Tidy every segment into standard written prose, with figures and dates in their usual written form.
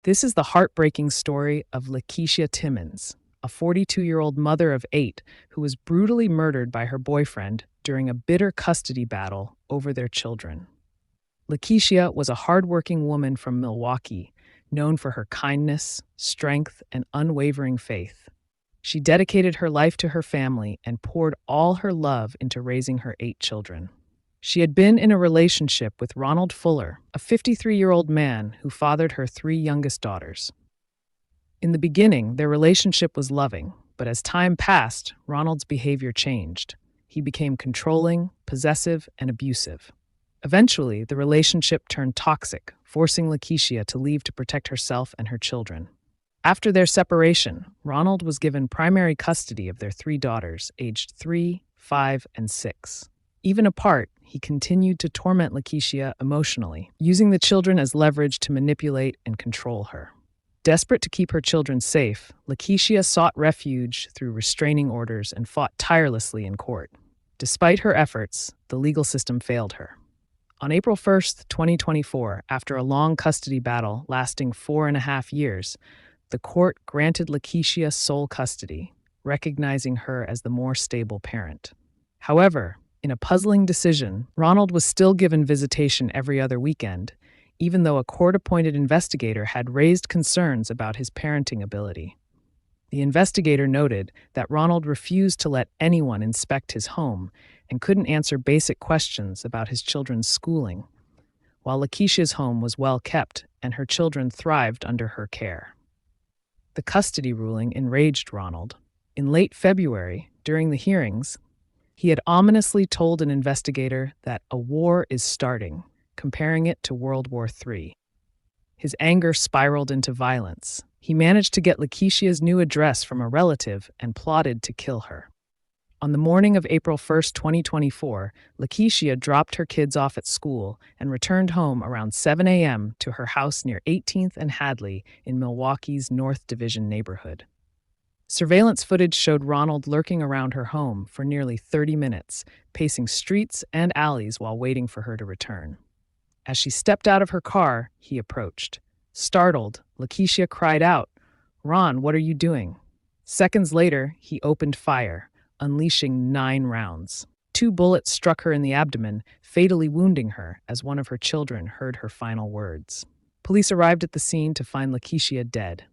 This is the heartbreaking story of LaKeyshia Timmons, a 42-year-old mother of 8 who was brutally murdered by her boyfriend during a bitter custody battle over their children. LaKeyshia was a hardworking woman from Milwaukee, known for her kindness, strength, and unwavering faith. She dedicated her life to her family and poured all her love into raising her 8 children. She had been in a relationship with Ronald Fuller, a 53-year-old man who fathered her 3 youngest daughters. In the beginning, their relationship was loving, but as time passed, Ronald's behavior changed. He became controlling, possessive, and abusive. Eventually, the relationship turned toxic, forcing LaKeyshia to leave to protect herself and her children. After their separation, Ronald was given primary custody of their 3 daughters, aged 3, 5, and 6. Even apart, he continued to torment LaKeyshia emotionally, using the children as leverage to manipulate and control her. Desperate to keep her children safe, LaKeyshia sought refuge through restraining orders and fought tirelessly in court. Despite her efforts, the legal system failed her. On April 1, 2024, after a long custody battle lasting 4.5 years, the court granted LaKeyshia sole custody, recognizing her as the more stable parent. However, in a puzzling decision, Ronald was still given visitation every other weekend, even though a court-appointed investigator had raised concerns about his parenting ability. The investigator noted that Ronald refused to let anyone inspect his home and couldn't answer basic questions about his children's schooling, while LaKeisha's home was well kept and her children thrived under her care. The custody ruling enraged Ronald. In late February, during the hearings, he had ominously told an investigator that a war is starting, comparing it to World War III. His anger spiraled into violence. He managed to get LaKeisha's new address from a relative and plotted to kill her. On the morning of April 1, 2024, LaKeyshia dropped her kids off at school and returned home around 7 a.m. to her house near 18th and Hadley in Milwaukee's North Division neighborhood. Surveillance footage showed Ronald lurking around her home for nearly 30 minutes, pacing streets and alleys while waiting for her to return. As she stepped out of her car, he approached. Startled, LaKeyshia cried out, "Ron, what are you doing?" Seconds later, he opened fire, unleashing 9 rounds. 2 bullets struck her in the abdomen, fatally wounding her as one of her children heard her final words. Police arrived at the scene to find LaKeyshia dead.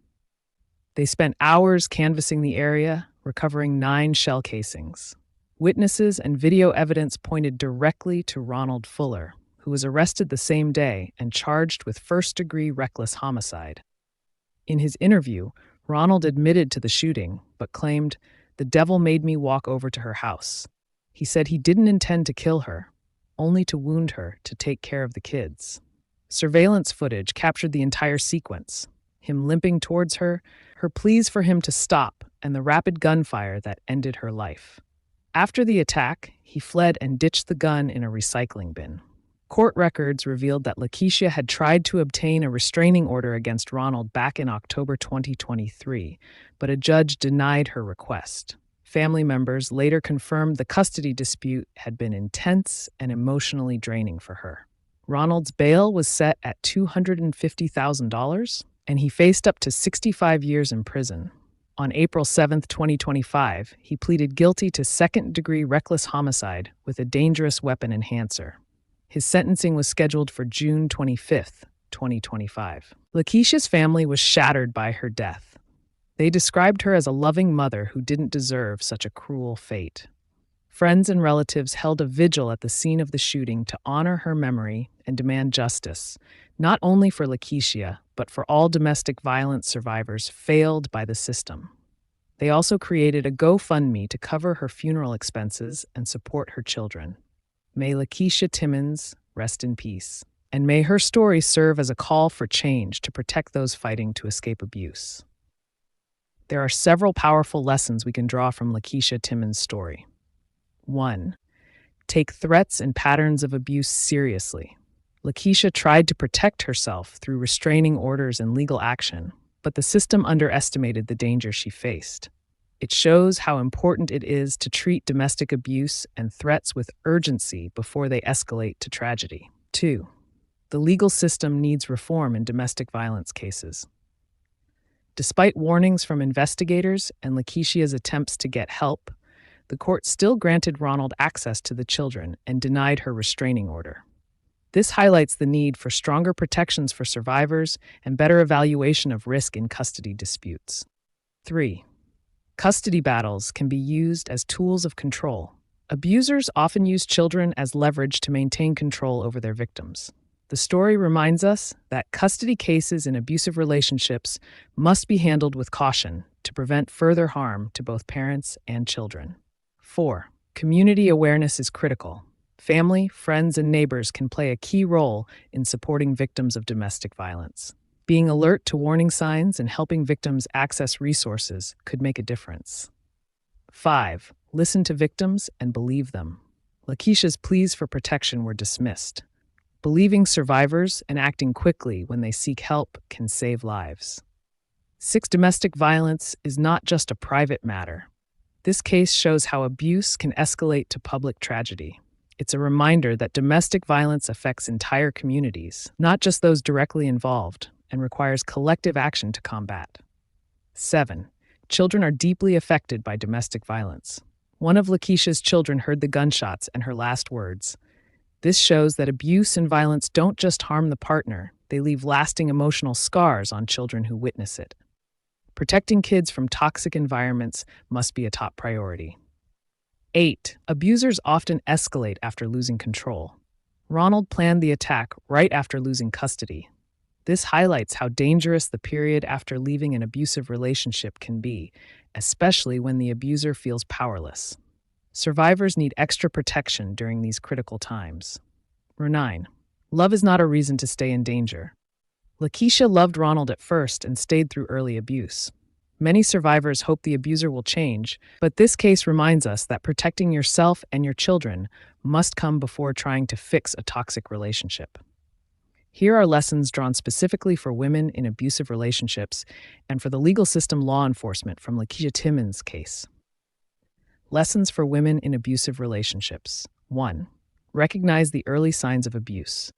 They spent hours canvassing the area, recovering 9 shell casings. Witnesses and video evidence pointed directly to Ronald Fuller, who was arrested the same day and charged with first-degree reckless homicide. In his interview, Ronald admitted to the shooting, but claimed, "The devil made me walk over to her house." He said he didn't intend to kill her, only to wound her to take care of the kids. Surveillance footage captured the entire sequence, him limping towards her, her pleas for him to stop, and the rapid gunfire that ended her life. After the attack, he fled and ditched the gun in a recycling bin. Court records revealed that LaKeyshia had tried to obtain a restraining order against Ronald back in October 2023, but a judge denied her request. Family members later confirmed the custody dispute had been intense and emotionally draining for her. Ronald's bail was set at $250,000, and he faced up to 65 years in prison. On April 7, 2025, he pleaded guilty to second-degree reckless homicide with a dangerous weapon enhancer. His sentencing was scheduled for June 25, 2025. LaKeisha's family was shattered by her death. They described her as a loving mother who didn't deserve such a cruel fate. Friends and relatives held a vigil at the scene of the shooting to honor her memory and demand justice, not only for LaKeyshia, but for all domestic violence survivors failed by the system. They also created a GoFundMe to cover her funeral expenses and support her children. May LaKeyshia Timmons rest in peace, and may her story serve as a call for change to protect those fighting to escape abuse. There are several powerful lessons we can draw from LaKeyshia Timmons' story. 1. Take threats and patterns of abuse seriously. LaKeyshia tried to protect herself through restraining orders and legal action, but the system underestimated the danger she faced. It shows how important it is to treat domestic abuse and threats with urgency before they escalate to tragedy. 2. The legal system needs reform in domestic violence cases. Despite warnings from investigators and LaKeishia's attempts to get help, the court still granted Ronald access to the children and denied her restraining order. This highlights the need for stronger protections for survivors and better evaluation of risk in custody disputes. 3. Custody battles can be used as tools of control. Abusers often use children as leverage to maintain control over their victims. The story reminds us that custody cases in abusive relationships must be handled with caution to prevent further harm to both parents and children. 4. Community awareness is critical. Family, friends, and neighbors can play a key role in supporting victims of domestic violence. Being alert to warning signs and helping victims access resources could make a difference. 5. Listen to victims and believe them. LaKeishia's pleas for protection were dismissed. Believing survivors and acting quickly when they seek help can save lives. 6. Domestic violence is not just a private matter. This case shows how abuse can escalate to public tragedy. It's a reminder that domestic violence affects entire communities, not just those directly involved, and requires collective action to combat. 7. Children are deeply affected by domestic violence. One of LaKeishia's children heard the gunshots and her last words. This shows that abuse and violence don't just harm the partner, they leave lasting emotional scars on children who witness it. Protecting kids from toxic environments must be a top priority. 8. Abusers often escalate after losing control. Ronald planned the attack right after losing custody. This highlights how dangerous the period after leaving an abusive relationship can be, especially when the abuser feels powerless. Survivors need extra protection during these critical times. 9. Love is not a reason to stay in danger. LaKeyshia loved Ronald at first and stayed through early abuse. Many survivors hope the abuser will change, but this case reminds us that protecting yourself and your children must come before trying to fix a toxic relationship. Here are lessons drawn specifically for women in abusive relationships and for the legal system law enforcement from LaKeyshia Timmons' case. Lessons for women in abusive relationships. 1. Recognize the early signs of abuse.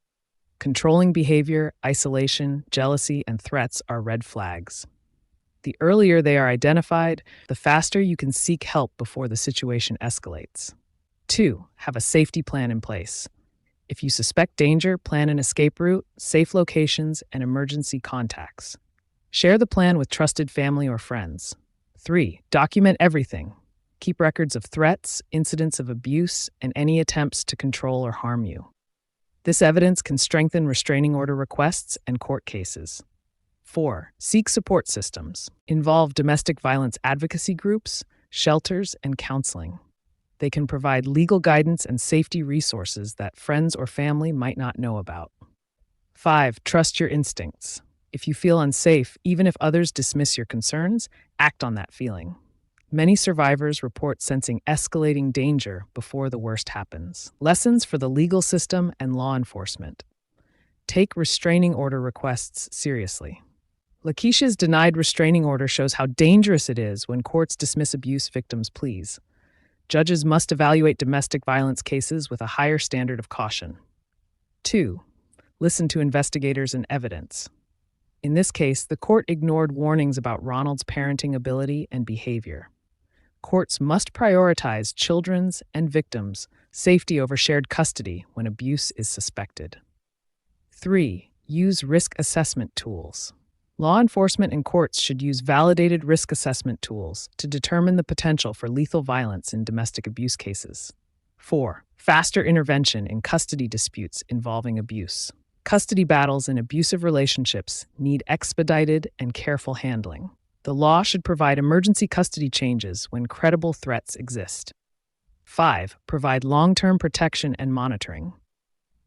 Controlling behavior, isolation, jealousy, and threats are red flags. The earlier they are identified, the faster you can seek help before the situation escalates. 2. Have a safety plan in place. If you suspect danger, plan an escape route, safe locations, and emergency contacts. Share the plan with trusted family or friends. 3. Document everything. Keep records of threats, incidents of abuse, and any attempts to control or harm you. This evidence can strengthen restraining order requests and court cases. 4. Seek support systems. Involve domestic violence advocacy groups, shelters, and counseling. They can provide legal guidance and safety resources that friends or family might not know about. 5. Trust your instincts. If you feel unsafe, even if others dismiss your concerns, act on that feeling. Many survivors report sensing escalating danger before the worst happens. Lessons for the legal system and law enforcement. Take restraining order requests seriously. LaKeishia's denied restraining order shows how dangerous it is when courts dismiss abuse victims' pleas. Judges must evaluate domestic violence cases with a higher standard of caution. 2. Listen to investigators and evidence. In this case, the court ignored warnings about Ronald's parenting ability and behavior. Courts must prioritize children's and victims' safety over shared custody when abuse is suspected. 3. Use risk assessment tools. Law enforcement and courts should use validated risk assessment tools to determine the potential for lethal violence in domestic abuse cases. 4. Faster intervention in custody disputes involving abuse. Custody battles in abusive relationships need expedited and careful handling. The law should provide emergency custody changes when credible threats exist. 5. Provide long-term protection and monitoring.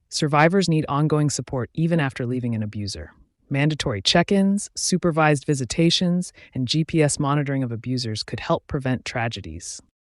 Survivors need ongoing support even after leaving an abuser. Mandatory check-ins, supervised visitations, and GPS monitoring of abusers could help prevent tragedies.